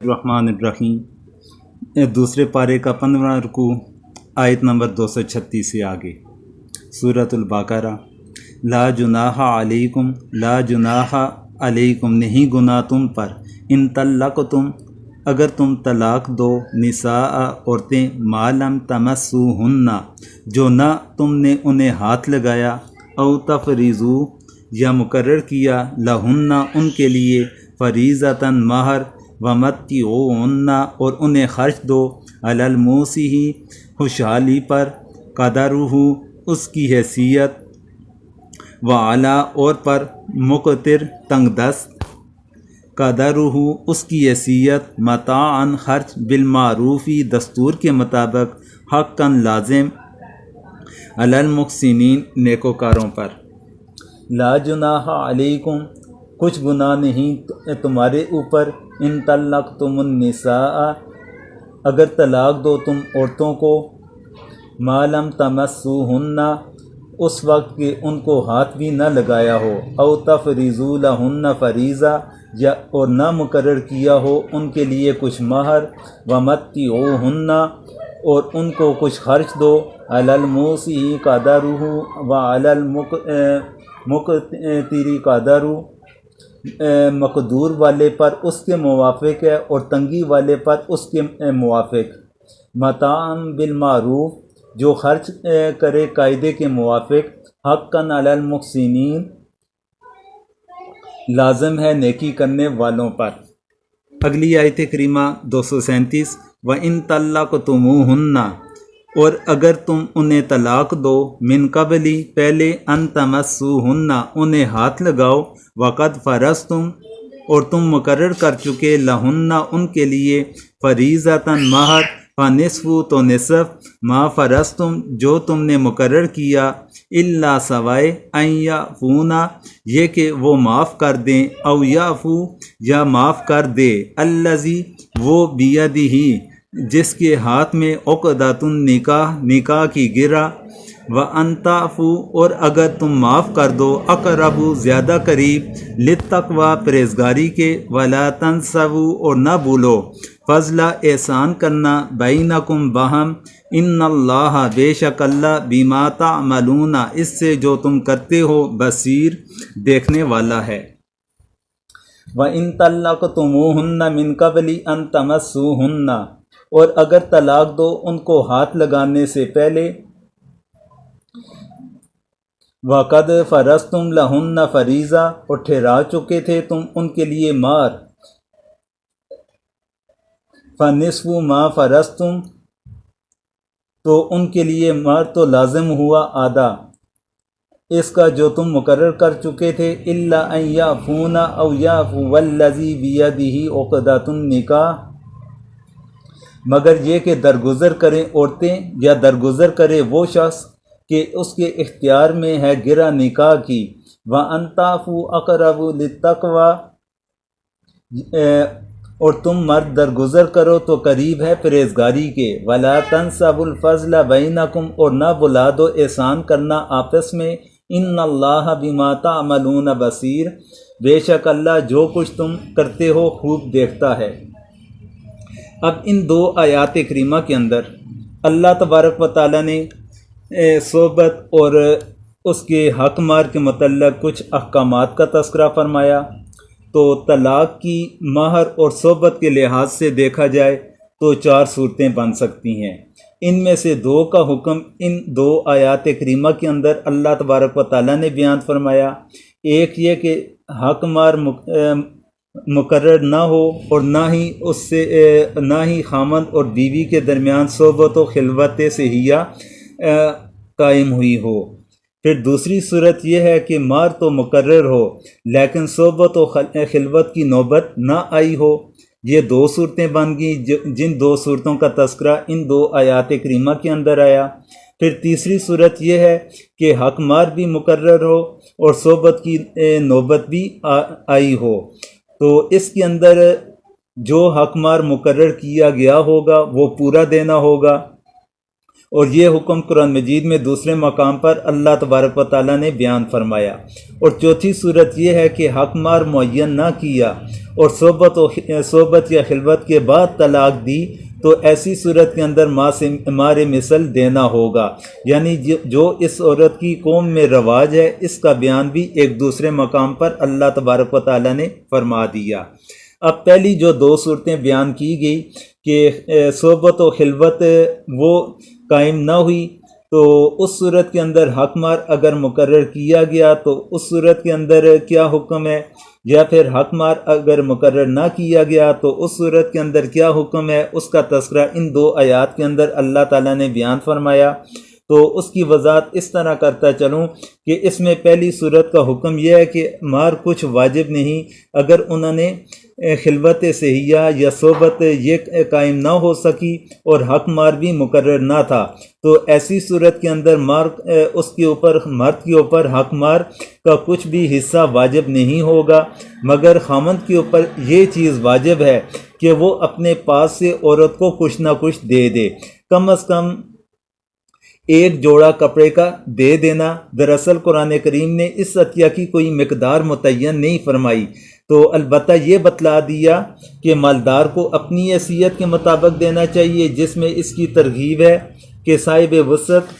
الرحمن الرحیم دوسرے پارے کا 15واں رکوع آیت نمبر 236 سے آگے سورۃ البقرہ۔ لا جناح علیکم، لا جناح علیکم، نہیں گناہ تم پر، ان طلقتم، اگر تم طلاق دو، نساء عورتیں، ما لم تمسوہن، جو نہ تم نے انہیں ہاتھ لگایا، او تفریضو، یا مقرر کیا، لہن، ان کے لیے، فریضۃً، مہر، ومتعوہن، اور انہیں خرچ دو، علی الموسع، خوشحالی پر، قدرہ، اس کی حیثیت، وعلی، اور پر، مقتر، تنگ دست، قدرہ، اس کی حیثیت، متاعاً، خرچ، بالمعروف، دستور کے مطابق، حقاً، لازم، علی المحسنین، نیکوکاروں پر۔ لا جناح علیکم، کچھ گناہ نہیں تمہارے اوپر، ان طلقتم النساء، اگر طلاق دو تم عورتوں کو، ما لم تمسوہن، اس وقت کہ ان کو ہاتھ بھی نہ لگایا ہو، او تفریضوا لہن فریضہ، یا اور نہ مقرر کیا ہو ان کے لیے کچھ مہر، ومتعوہن، اور ان کو کچھ خرچ دو، علی الموسع قدرہ، وعلی المقتر قدرہ، مقدور والے پر اس کے موافق ہے، اور تنگی والے پر اس کے موافق، متاعاً بالمعروف، جو خرچ کرے قاعدے کے موافق، حقاً علی المحسنین، لازم ہے نیکی کرنے والوں پر۔ اگلی آیت کریمہ 237، وَإِن طَلَّقْتُمُوهُنَّ، اور اگر تم انہیں طلاق دو، من قبلی، پہلے، ان تمسوہن، انہیں ہاتھ لگاؤ، وقد فرضتم، اور تم مقرر کر چکے، لہن، ان کے لیے، فریضۃً، مہر، فنصف، تو نصف، ما فرضتم، جو تم نے مقرر کیا، الا، سوائے، ان یعفون، یہ کہ وہ معاف کر دیں، او یعفو، یا معاف کر دے، الذی، وہ، بیدہ، جس کے ہاتھ میں، عقدۃ النکاح، نکاح کی گرہ، وَأَن تَعْفُوا، اور اگر تم معاف کر دو، اقرب، زیادہ قریب، للتقویٰ، پرہیزگاری کے، وَلَا تَنسَوْا، اور نہ بھولو، فضلَ، احسان کرنا، بینکم، باہم، ان اللہ، بے شک اللہ، بما تعملون، اس سے جو تم کرتے ہو، بصیر، دیکھنے والا ہے۔ وَإِن طَلَّقْتُمُوهُنَّ مِن قَبْلِ أَن تَمَسُّوهُنَّ، اور اگر طلاق دو ان کو ہاتھ لگانے سے پہلے، وَقَدْ فَرَضْتُمْ لَهُنَّ فَرِيضَةً، اور ٹھہرا چکے تھے تم ان کے لیے مہر، فَنِصْفُ مَا فَرَضْتُمْ، تو ان کے لیے مہر تو لازم ہوا آدھا اس کا جو تم مقرر کر چکے تھے، الا ان یعفون، او یعفو الذی بیدہ عقدۃ النکاح، مگر یہ کہ درگزر کریں عورتیں، یا درگزر کرے وہ شخص کہ اس کے اختیار میں ہے گرہ نکاح کی، وَأَن تَعْفُوا أَقْرَبُ لِلتَّقْوَىٰ، اور تم مرد درگزر کرو تو قریب ہے پرہیزگاری کے، وَلَا تَنسَبُوا الْفَضْلَ بَيْنَكُمْ، اور نہ بھلا دو احسان کرنا آپس میں، ان اللہ بما تعملون بصیر، بے شک اللہ جو کچھ تم کرتے ہو خوب دیکھتا ہے۔ اب ان دو آیات کریمہ کے اندر اللہ تبارک و تعالیٰ نے صحبت اور اس کے حق مار کے متعلق کچھ احکامات کا تذکرہ فرمایا۔ تو طلاق کی، مہر اور صحبت کے لحاظ سے دیکھا جائے تو 4 صورتیں بن سکتی ہیں۔ ان میں سے 2 کا حکم ان 2 آیات کریمہ کے اندر اللہ تبارک و تعالیٰ نے بیان فرمایا۔ ایک یہ کہ حق مار مقرر نہ ہو، اور نہ ہی خامند اور بیوی کے درمیان صحبت و خلوت صحیحہ قائم ہوئی ہو۔ پھر دوسری صورت یہ ہے کہ مہر تو مقرر ہو لیکن صحبت و خلوت کی نوبت نہ آئی ہو۔ یہ 2 صورتیں بن گئیں، جن 2 صورتوں کا تذکرہ ان 2 آیات کریمہ کے اندر آیا۔ پھر تیسری صورت یہ ہے کہ حق مار بھی مقرر ہو اور صحبت کی نوبت بھی آئی ہو، تو اس کے اندر جو حق مار مقرر کیا گیا ہوگا وہ پورا دینا ہوگا، اور یہ حکم قرآن مجید میں دوسرے مقام پر اللہ تبارک و تعالیٰ نے بیان فرمایا۔ اور چوتھی صورت یہ ہے کہ حق مار معین نہ کیا اور صحبت یا خلوت کے بعد طلاق دی تو ایسی صورت کے اندر مار مثل دینا ہوگا، یعنی جو اس عورت کی قوم میں رواج ہے اس کا بیان بھی ایک دوسرے مقام پر اللہ تبارک و تعالیٰ نے فرما دیا۔ اب پہلی جو دو صورتیں بیان کی گئی کہ صحبت و خلوت وہ قائم نہ ہوئی تو اس صورت کے اندر حق مار اگر مقرر کیا گیا تو اس صورت کے اندر کیا حکم ہے، یا پھر حق مار اگر مقرر نہ کیا گیا تو اس صورت کے اندر کیا حکم ہے، اس کا تذکرہ ان دو آیات کے اندر اللہ تعالیٰ نے بیان فرمایا۔ تو اس کی وضاحت اس طرح کرتا چلوں کہ اس میں پہلی صورت کا حکم یہ ہے کہ مار کچھ واجب نہیں، اگر انہوں نے خلوت صحیحہ یا صحبت یہ قائم نہ ہو سکی اور حق مار بھی مقرر نہ تھا تو ایسی صورت کے اندر اس کے اوپر مرد کے اوپر حق مار کا کچھ بھی حصہ واجب نہیں ہوگا، مگر خامند کے اوپر یہ چیز واجب ہے کہ وہ اپنے پاس سے عورت کو کچھ نہ کچھ دے دے، کم از کم ایک جوڑا کپڑے کا دے دینا۔ دراصل قرآن کریم نے اس عطیہ کی کوئی مقدار متعین نہیں فرمائی، تو البتہ یہ بتلا دیا کہ مالدار کو اپنی حیثیت کے مطابق دینا چاہیے، جس میں اس کی ترغیب ہے کہ صاحب وسعت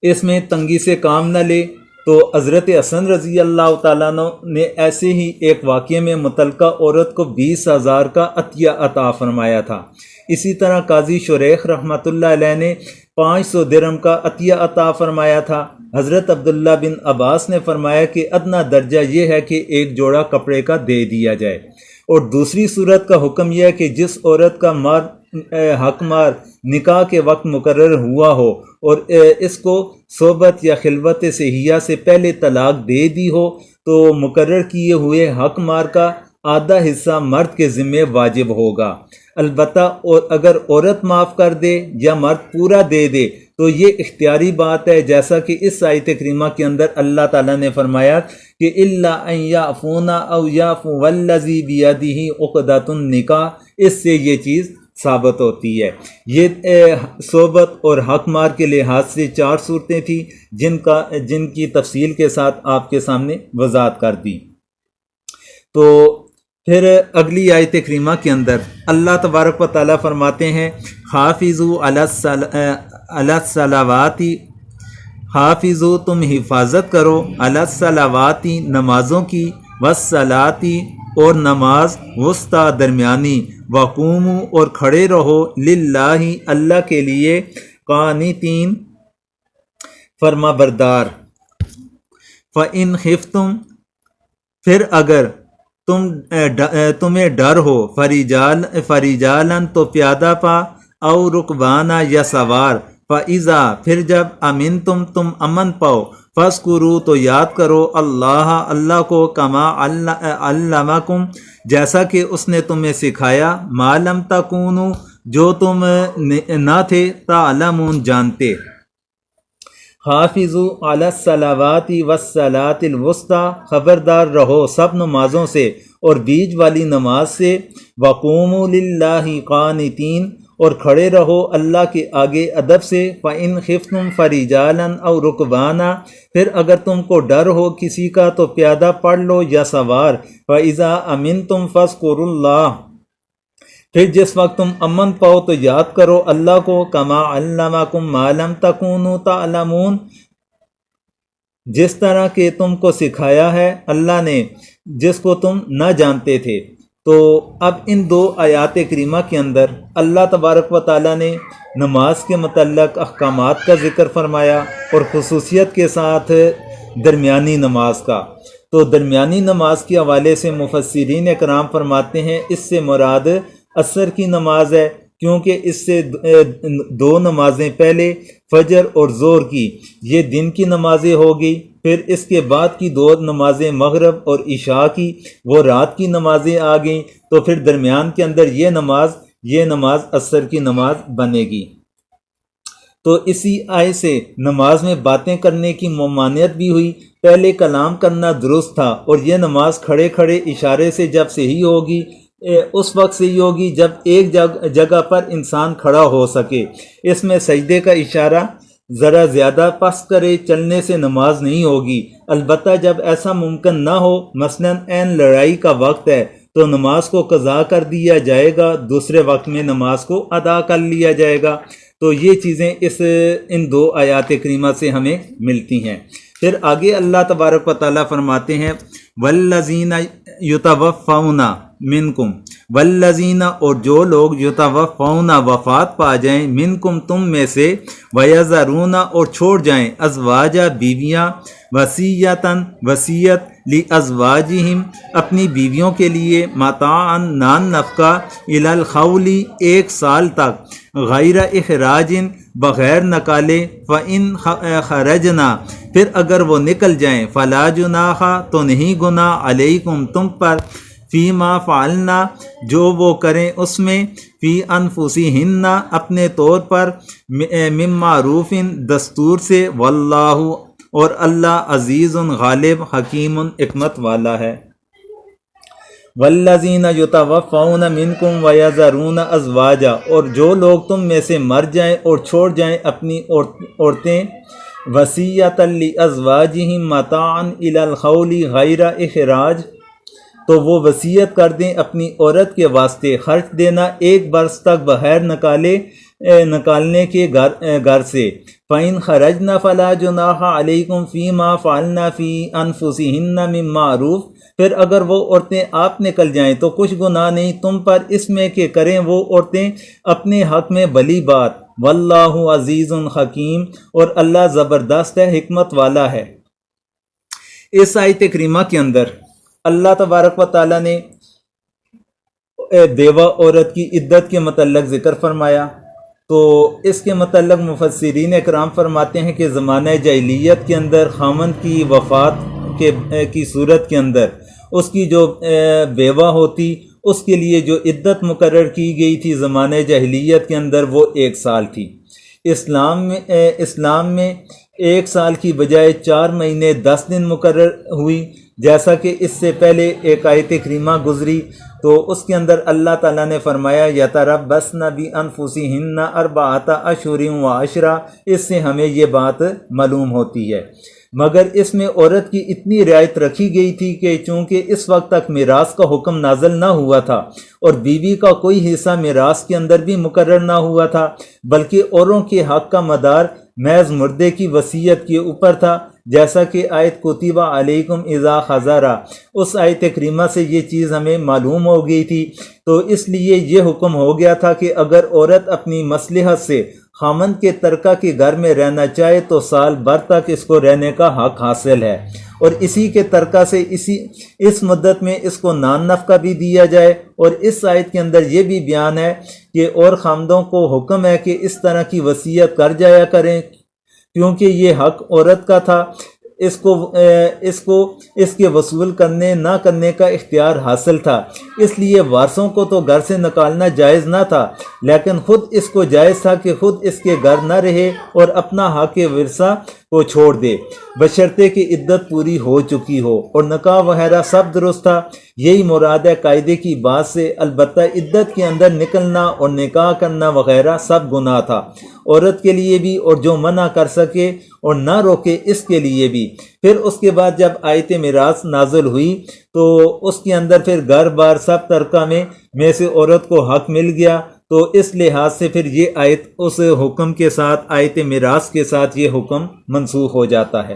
اس میں تنگی سے کام نہ لے۔ تو حضرت حسن رضی اللہ تعالیٰ عنہ نے ایسے ہی ایک واقعے میں متعلقہ عورت کو 20,000 کا عطیہ عطا فرمایا تھا۔ اسی طرح قاضی شریح رحمۃ اللہ علیہ نے 500 درہم کا عطیہ عطا فرمایا تھا۔ حضرت عبداللہ بن عباس نے فرمایا کہ ادنا درجہ یہ ہے کہ ایک جوڑا کپڑے کا دے دیا جائے۔ اور دوسری صورت کا حکم یہ ہے کہ جس عورت کا حق مار نکاح کے وقت مقرر ہوا ہو اور اس کو صحبت یا خلوت صحیحہ سے پہلے طلاق دے دی ہو تو مقرر کیے ہوئے حق مار کا آدھا حصہ مرد کے ذمہ واجب ہوگا۔ البتہ اگر عورت معاف کر دے یا مرد پورا دے دے تو یہ اختیاری بات ہے، جیسا کہ اس آیت کریمہ کے اندر اللہ تعالیٰ نے فرمایا کہ الا ان یعفون او یعفو والذی بیدہ عقدۃ النکاح، اس سے یہ چیز ثابت ہوتی ہے۔ یہ صحبت اور حق مار کے لحاظ سے 4 صورتیں تھیں جن کی تفصیل کے ساتھ آپ کے سامنے وضاحت کر دی۔ تو پھر اگلی آیت کریمہ کے اندر اللہ تبارک و تعالیٰ فرماتے ہیں حافظوا علی الصلوات، حافظوا تم حفاظت کرو علی الصلوات نمازوں کی، والصلاۃ اور نماز، وسطی درمیانی، وقوموا اور کھڑے رہو، للہ اللہ کے لیے، قانتین فرما بردار، فإن خفتم پھر اگر تمہیں ڈر ہو، فریجالن تو پیادہ پا، او رکبانا یا سوار، فإذا پھر جب امنتم تم امن پاؤ، فاذکروا تو یاد کرو اللہ کو، کما علمکم جیسا کہ اس نے تمہیں سکھایا، ما لم تکونوا جو تم نہ تھے، تعلمون جانتے۔ حافظوا علی الصلوات والصلاۃ الوسطی خبردار رہو سب نمازوں سے اور بیچ والی نماز سے، وقوموا للہ قانتین اور کھڑے رہو اللہ کے آگے ادب سے، فإن خفتم فرجالا او رکبانا پھر اگر تم کو ڈر ہو کسی کا تو پیادہ پڑھ لو یا سوار، فإذا امنتم فاذکروا اللہ پھر جس وقت تم امن پاؤ تو یاد کرو اللہ کو، کما علمکم ما لم تکونوا تعلمون جس طرح کہ تم کو سکھایا ہے اللہ نے جس کو تم نہ جانتے تھے۔ تو اب ان 2 آیات کریمہ کے اندر اللہ تبارک و تعالیٰ نے نماز کے متعلق احکامات کا ذکر فرمایا اور خصوصیت کے ساتھ درمیانی نماز کا۔ تو درمیانی نماز کے حوالے سے مفسرین اکرام فرماتے ہیں اس سے مراد عصر کی نماز ہے، کیونکہ اس سے 2 نمازیں پہلے فجر اور ظہر کی یہ دن کی نمازیں ہوگی، پھر اس کے بعد کی 2 نمازیں مغرب اور عشاء کی وہ رات کی نمازیں آ گئیں، تو پھر درمیان کے اندر یہ نماز عصر کی نماز بنے گی۔ تو اسی آیت سے نماز میں باتیں کرنے کی ممانعت بھی ہوئی، پہلے کلام کرنا درست تھا اور یہ نماز کھڑے کھڑے اشارے سے جب صحیح ہوگی اس وقت سے ہی ہوگی جب ایک جگہ پر انسان کھڑا ہو سکے۔ اس میں سجدے کا اشارہ ذرا زیادہ پس کرے چلنے سے نماز نہیں ہوگی، البتہ جب ایسا ممکن نہ ہو، مثلاً عین لڑائی کا وقت ہے تو نماز کو قضا کر دیا جائے گا، دوسرے وقت میں نماز کو ادا کر لیا جائے گا۔ تو یہ چیزیں ان دو آیات کریمہ سے ہمیں ملتی ہیں۔ پھر آگے اللہ تبارک و تعالیٰ فرماتے ہیں والذین یتوفون منکم، والذین اور جو لوگ یتوفون وفات پا جائیں، منکم تم میں سے، ویذرون اور چھوڑ جائیں، ازواجا بیویاں، وصیتاً وصیت، لازواجہم اپنی بیویوں کے لیے، متاعاً نان نفقہ، الی الخول ایک سال تک، غیر اخراج بغیر نکالے، فَإِنْ خَرَجْنَا پھر اگر وہ نکل جائیں، فَلَا جُنَاحَ تو نہیں گناہ، علیکم تم پر، فیما فعلنا جو وہ کریں اس میں، فی انفسہن اپنے طور پر، من معروف دستور سے، واللہ اور اللہ عزیز غالب حکیم حکمت والا ہے۔ والذین یتوفون منکم ویذرون ازواجا اور جو لوگ تم میں سے مر جائیں اور چھوڑ جائیں اپنی عورتیں، وصیۃ لازواجہم متاعا الی الخول غیر اخراج تو وہ وصیت کر دیں اپنی عورت کے واسطے خرچ دینا ایک برس تک بغیر نکالنے کے گھر سے، فَإِنْ خَرَجْنَ فَلَا جُنَاحَ عَلَيْكُمْ فِيمَا فَعَلْنَ فِي أَنفُسِهِنَّ مِن مَّعْرُوف پھر اگر وہ عورتیں آپ نکل جائیں تو کچھ گناہ نہیں تم پر اس میں کہ کریں وہ عورتیں اپنے حق میں بھلی بات، واللہ عزیز حکیم اور اللہ زبردست ہے حکمت والا ہے۔ اس آیت کریمہ کے اندر اللہ تبارک و تعالیٰ نے بیوہ عورت کی عدت کے متعلق ذکر فرمایا، تو اس کے متعلق مفسرین اکرام فرماتے ہیں کہ زمانہ جاہلیت کے اندر خامند کی وفات کی صورت کے اندر اس کی جو بیوہ ہوتی اس کے لیے جو عدت مقرر کی گئی تھی زمانہ جاہلیت کے اندر وہ 1 سال تھی۔ اسلام میں 1 سال کی بجائے 4 مہینے 10 دن مقرر ہوئی، جیسا کہ اس سے پہلے ایک آیت کریمہ گزری تو اس کے اندر اللہ تعالیٰ نے فرمایا یتربصن بانفسہن 4 اشہر و عشرہ، اس سے ہمیں یہ بات معلوم ہوتی ہے۔ مگر اس میں عورت کی اتنی رعایت رکھی گئی تھی کہ چونکہ اس وقت تک میراث کا حکم نازل نہ ہوا تھا اور بیوی کا کوئی حصہ میراث کے اندر بھی مقرر نہ ہوا تھا، بلکہ اوروں کے حق کا مدار محض مردے کی وصیت کے اوپر تھا، جیسا کہ آیت کتب علیکم اذا حضر اس آیت کریمہ سے یہ چیز ہمیں معلوم ہو گئی تھی۔ تو اس لیے یہ حکم ہو گیا تھا کہ اگر عورت اپنی مصلحت سے خامند کے ترکہ کے گھر میں رہنا چاہے تو سال بھر تک اس کو رہنے کا حق حاصل ہے، اور اسی کے ترکہ سے اس مدت میں اس کو نان نفقہ بھی دیا جائے۔ اور اس آیت کے اندر یہ بھی بیان ہے کہ اور خامدوں کو حکم ہے کہ اس طرح کی وصیت کر جایا کریں، کیونکہ یہ حق عورت کا تھا، اس کے وصول کرنے نہ کرنے کا اختیار حاصل تھا، اس لیے وارثوں کو تو گھر سے نکالنا جائز نہ تھا، لیکن خود اس کو جائز تھا کہ خود اس کے گھر نہ رہے اور اپنا حق ورثہ کو چھوڑ دے، بشرطے کہ عدت پوری ہو چکی ہو، اور نکاح وغیرہ سب درست تھا۔ یہی مراد ہے قاعدے کی بات سے، البتہ عدت کے اندر نکلنا اور نکاح کرنا وغیرہ سب گناہ تھا، عورت کے لیے بھی اور جو منع کر سکے اور نہ روکے اس کے لیے بھی۔ پھر اس کے بعد جب آیت میراث نازل ہوئی تو اس کے اندر پھر گھر بار سب ترکہ میں سے عورت کو حق مل گیا، تو اس لحاظ سے پھر یہ آیت اس حکم کے ساتھ آیت میراث کے ساتھ یہ حکم منسوخ ہو جاتا ہے۔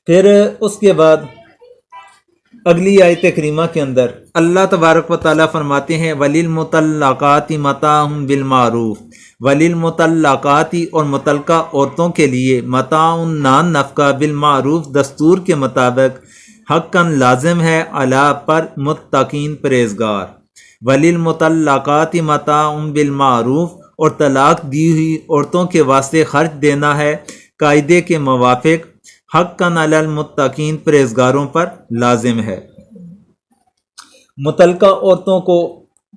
پھر اس کے بعد اگلی آیت کریمہ کے اندر اللہ تبارک و تعالیٰ فرماتے ہیں وَلِلْمُطَلَّقَاتِ مَتَاعٌ بِالْمَعْرُوفِ وَلِلْمُطَلَّقَاتِ اور متعلقہ عورتوں کے لیے متاع نان نفقہ بالمعروف دستور کے مطابق حقاً لازم ہے علی پر متقین پرہیزگار، وَلِلْمُطَلَّقَاتِ مَتَاعٌ بِالْمَعْرُوف اور طلاق دی ہوئی عورتوں کے واسطے خرچ دینا ہے قاعدے کے موافق، حقاً علی المتقین پرہیزگاروں پر لازم ہے۔ متعلقہ عورتوں کو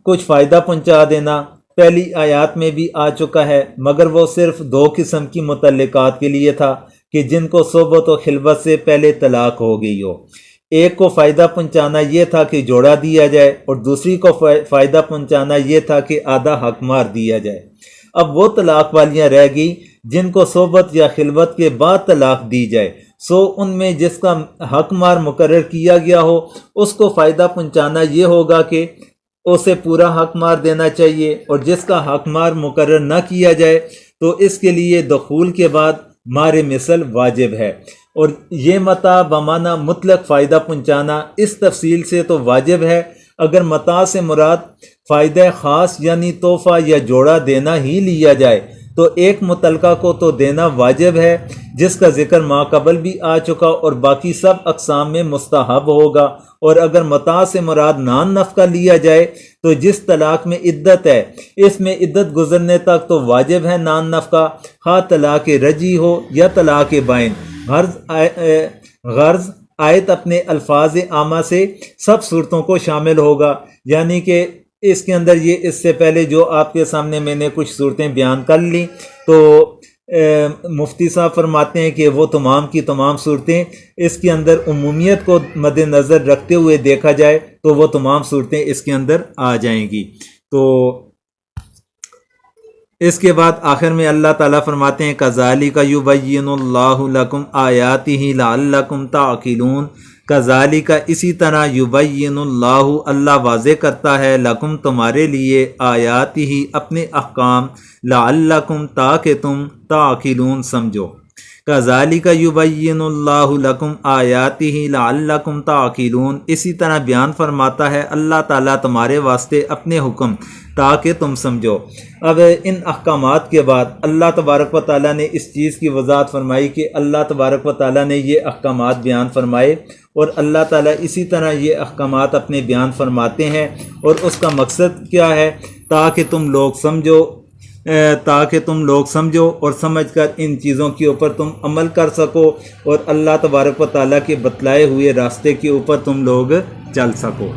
کچھ فائدہ پہنچا دینا پہلی آیات میں بھی آ چکا ہے، مگر وہ صرف 2 قسم کی متعلقات کے لیے تھا کہ جن کو صحبت و خلوت سے پہلے طلاق ہو گئی ہو۔ ایک کو فائدہ پہنچانا یہ تھا کہ جوڑا دیا جائے اور دوسری کو فائدہ پہنچانا یہ تھا کہ آدھا حق مار دیا جائے۔ اب وہ طلاق والیاں رہ گئی جن کو صحبت یا خلوت کے بعد طلاق دی جائے، سو ان میں جس کا حق مار مقرر کیا گیا ہو اس کو فائدہ پہنچانا یہ ہوگا کہ اسے پورا حق مار دینا چاہیے، اور جس کا حق مار مقرر نہ کیا جائے تو اس کے لیے دخول کے بعد مار مثل واجب ہے۔ اور یہ متاع بمعنی مطلق فائدہ پہنچانا اس تفصیل سے تو واجب ہے۔ اگر متاع سے مراد فائدہ خاص یعنی تحفہ یا جوڑا دینا ہی لیا جائے تو ایک متعلقہ کو تو دینا واجب ہے جس کا ذکر ما قبل بھی آ چکا، اور باقی سب اقسام میں مستحب ہوگا۔ اور اگر متاع سے مراد نان نفقہ لیا جائے تو جس طلاق میں عدت ہے اس میں عدت گزرنے تک تو واجب ہے نان نفقہ، خواہ طلاق رجعی ہو یا طلاق بائن۔ غرض آیت اپنے الفاظ عامہ سے سب صورتوں کو شامل ہوگا، یعنی کہ اس کے اندر یہ اس سے پہلے جو آپ کے سامنے میں نے کچھ صورتیں بیان کر لیں تو مفتی صاحب فرماتے ہیں کہ وہ تمام کی تمام صورتیں اس کے اندر عمومیت کو مد نظر رکھتے ہوئے دیکھا جائے تو وہ تمام صورتیں اس کے اندر آ جائیں گی۔ تو اس کے بعد آخر میں اللہ تعالیٰ فرماتے ہیں کذالک یبین اللہ لکم آیاتہ لعلکم تعقلون، کذالک اسی طرح یبین اللہ واضح کرتا ہے لکم تمہارے لیے آیاتہ اپنے احکام لعلکم تاکہ تم تعقلون سمجھو۔ کذالک یبین اللہ لکم آیاتہ لعلکم تعقلون، اسی طرح بیان فرماتا ہے اللہ تعالیٰ تمہارے واسطے اپنے حکم تاکہ تم سمجھو۔ اب ان احکامات کے بعد اللہ تبارک و تعالیٰ نے اس چیز کی وضاحت فرمائی کہ اللہ تبارک و تعالیٰ نے یہ احکامات بیان فرمائے، اور اللہ تعالیٰ اسی طرح یہ احکامات اپنے بیان فرماتے ہیں، اور اس کا مقصد کیا ہے؟ تاکہ تم لوگ سمجھو اور سمجھ کر ان چیزوں کے اوپر تم عمل کر سکو، اور اللہ تبارک و تعالیٰ کے بتلائے ہوئے راستے کے اوپر تم لوگ چل سکو۔